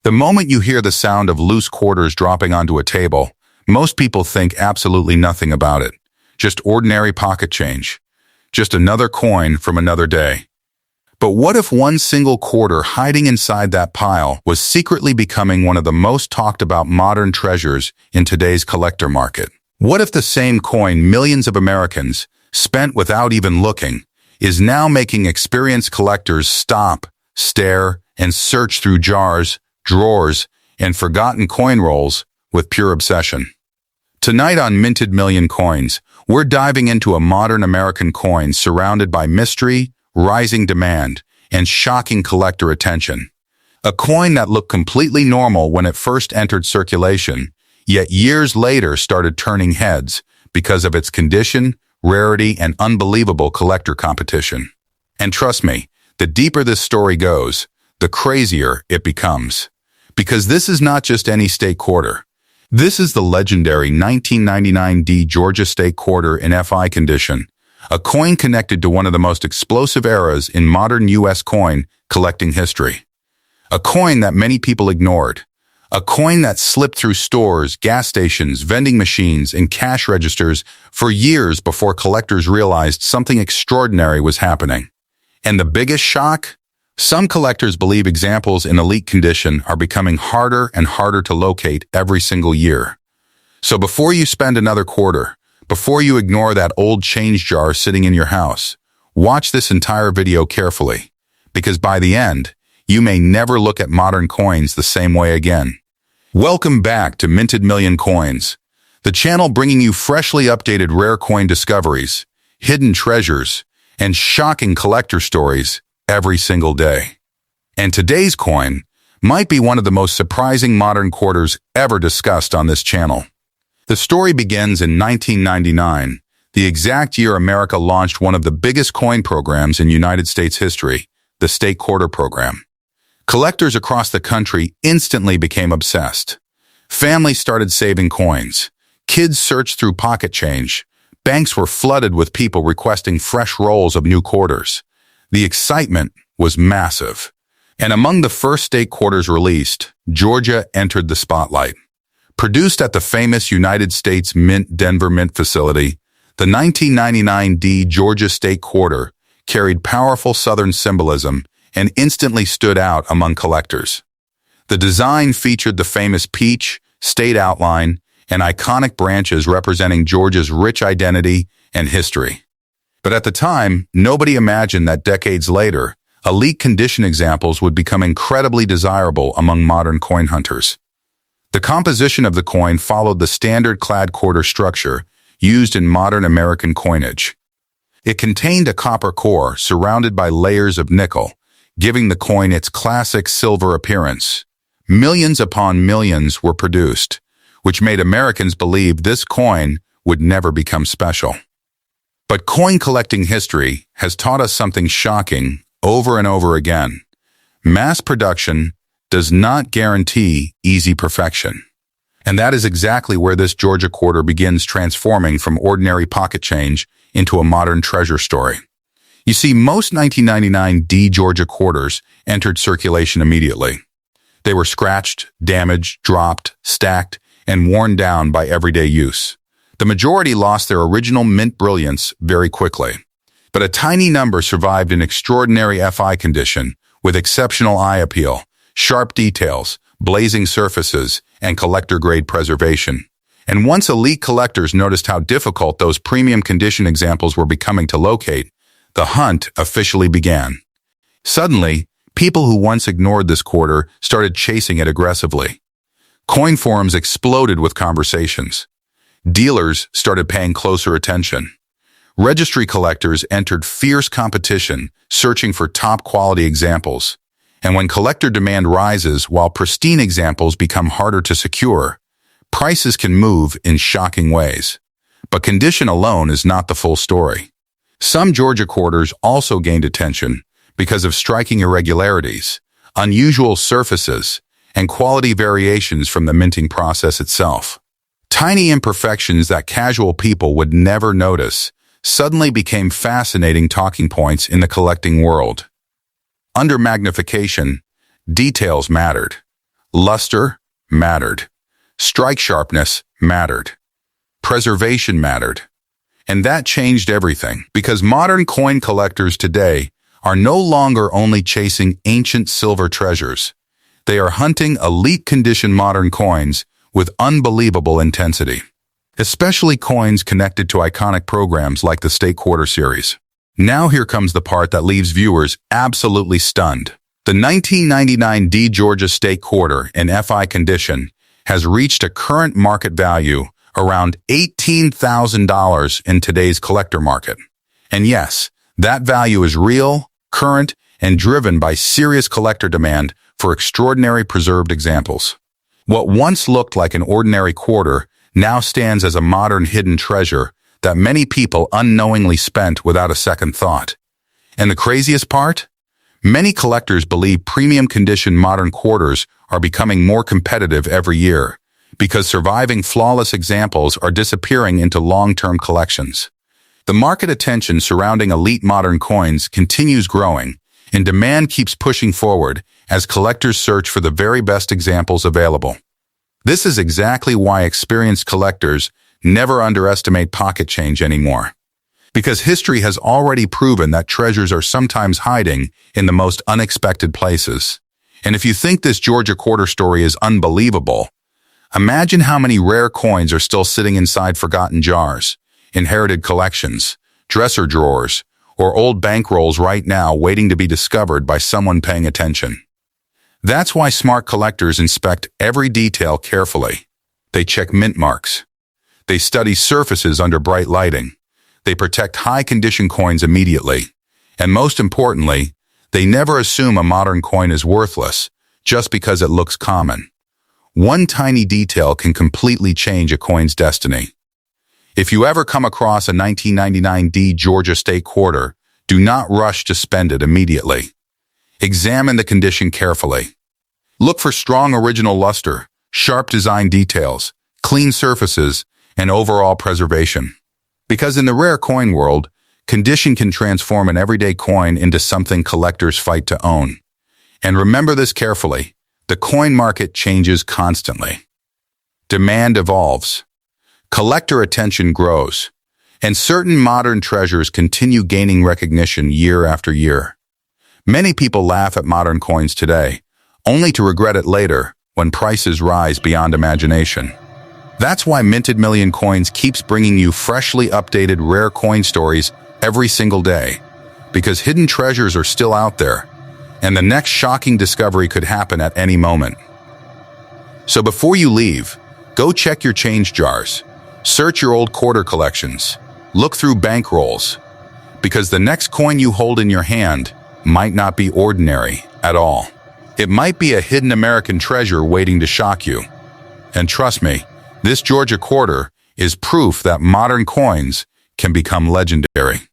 The moment you hear the sound of loose quarters dropping onto a table, most people think absolutely nothing about it. Just ordinary pocket change. Just another coin from another day. But what if one single quarter hiding inside that pile was secretly becoming one of the most talked about modern treasures in today's collector market? What if the same coin millions of Americans spent without even looking is now making experienced collectors stop, stare, and search through jars, drawers, and forgotten coin rolls with pure obsession? Tonight on Minted Million Coins, we're diving into a modern American coin surrounded by mystery, rising demand, and shocking collector attention. A coin that looked completely normal when it first entered circulation, yet years later started turning heads because of its condition, rarity, and unbelievable collector competition. And trust me, the deeper this story goes, the crazier it becomes. Because this is not just any state quarter. This is the legendary 1999 D Georgia State Quarter in FI condition, a coin connected to one of the most explosive eras in modern U.S. coin collecting history. A coin that many people ignored. A coin that slipped through stores, gas stations, vending machines, and cash registers for years before collectors realized something extraordinary was happening. And the biggest shock? Some collectors believe examples in elite condition are becoming harder and harder to locate every single year. So before you spend another quarter, before you ignore that old change jar sitting in your house, watch this entire video carefully, because by the end, you may never look at modern coins the same way again. Welcome back to Minted Million Coins, the channel bringing you freshly updated rare coin discoveries, hidden treasures, and shocking collector stories every single day. And today's coin might be one of the most surprising modern quarters ever discussed on this channel. The story begins in 1999, the exact year America launched one of the biggest coin programs in United States history, the State Quarter Program. Collectors across the country instantly became obsessed. Families started saving coins. Kids searched through pocket change. Banks were flooded with people requesting fresh rolls of new quarters. The excitement was massive. And among the first state quarters released, Georgia entered the spotlight. Produced at the famous United States Mint Denver Mint facility, the 1999 D Georgia State Quarter carried powerful Southern symbolism and instantly stood out among collectors. The design featured the famous peach, state outline, and iconic branches representing Georgia's rich identity and history. But at the time, nobody imagined that decades later, elite condition examples would become incredibly desirable among modern coin hunters. The composition of the coin followed the standard clad quarter structure used in modern American coinage. It contained a copper core surrounded by layers of nickel, giving the coin its classic silver appearance. Millions upon millions were produced, which made Americans believe this coin would never become special. But coin collecting history has taught us something shocking over and over again. Mass production does not guarantee easy perfection. And that is exactly where this Georgia quarter begins transforming from ordinary pocket change into a modern treasure story. You see, most 1999 D Georgia quarters entered circulation immediately. They were scratched, damaged, dropped, stacked, and worn down by everyday use. The majority lost their original mint brilliance very quickly. But a tiny number survived in extraordinary FI condition with exceptional eye appeal, sharp details, blazing surfaces, and collector-grade preservation. And once elite collectors noticed how difficult those premium condition examples were becoming to locate, the hunt officially began. Suddenly, people who once ignored this quarter started chasing it aggressively. Coin forums exploded with conversations. Dealers started paying closer attention. Registry collectors entered fierce competition, searching for top-quality examples. And when collector demand rises while pristine examples become harder to secure, prices can move in shocking ways. But condition alone is not the full story. Some Georgia quarters also gained attention because of striking irregularities, unusual surfaces, and quality variations from the minting process itself. Tiny imperfections that casual people would never notice suddenly became fascinating talking points in the collecting world. Under magnification, details mattered. Luster mattered. Strike sharpness mattered. Preservation mattered. And that changed everything, because modern coin collectors today are no longer only chasing ancient silver treasures. They are hunting elite condition modern coins with unbelievable intensity, especially coins connected to iconic programs like the State Quarter series. Now here comes the part that leaves viewers absolutely stunned. The 1999 D Georgia State Quarter in FI condition has reached a current market value around $18,000 in today's collector market. And yes, that value is real, current, and driven by serious collector demand for extraordinary preserved examples. What once looked like an ordinary quarter now stands as a modern hidden treasure that many people unknowingly spent without a second thought. And the craziest part? Many collectors believe premium condition modern quarters are becoming more competitive every year because surviving flawless examples are disappearing into long-term collections. The market attention surrounding elite modern coins continues growing, and demand keeps pushing forward as collectors search for the very best examples available. This is exactly why experienced collectors never underestimate pocket change anymore, because history has already proven that treasures are sometimes hiding in the most unexpected places. And if you think this Georgia quarter story is unbelievable, imagine how many rare coins are still sitting inside forgotten jars, inherited collections, dresser drawers, or old bankrolls right now waiting to be discovered by someone paying attention. That's why smart collectors inspect every detail carefully. They check mint marks. They study surfaces under bright lighting. They protect high-condition coins immediately. And most importantly, they never assume a modern coin is worthless just because it looks common. One tiny detail can completely change a coin's destiny. If you ever come across a 1999 D Georgia State Quarter, do not rush to spend it immediately. Examine the condition carefully. Look for strong original luster, sharp design details, clean surfaces, and overall preservation. Because in the rare coin world, condition can transform an everyday coin into something collectors fight to own. And remember this carefully, the coin market changes constantly. Demand evolves. Collector attention grows. And certain modern treasures continue gaining recognition year after year. Many people laugh at modern coins today, only to regret it later when prices rise beyond imagination. That's why Minted Million Coins keeps bringing you freshly updated rare coin stories every single day, because hidden treasures are still out there, and the next shocking discovery could happen at any moment. So before you leave, go check your change jars, search your old quarter collections, look through bankrolls, because the next coin you hold in your hand might not be ordinary at all. It might be a hidden American treasure waiting to shock you. And trust me, this Georgia quarter is proof that modern coins can become legendary.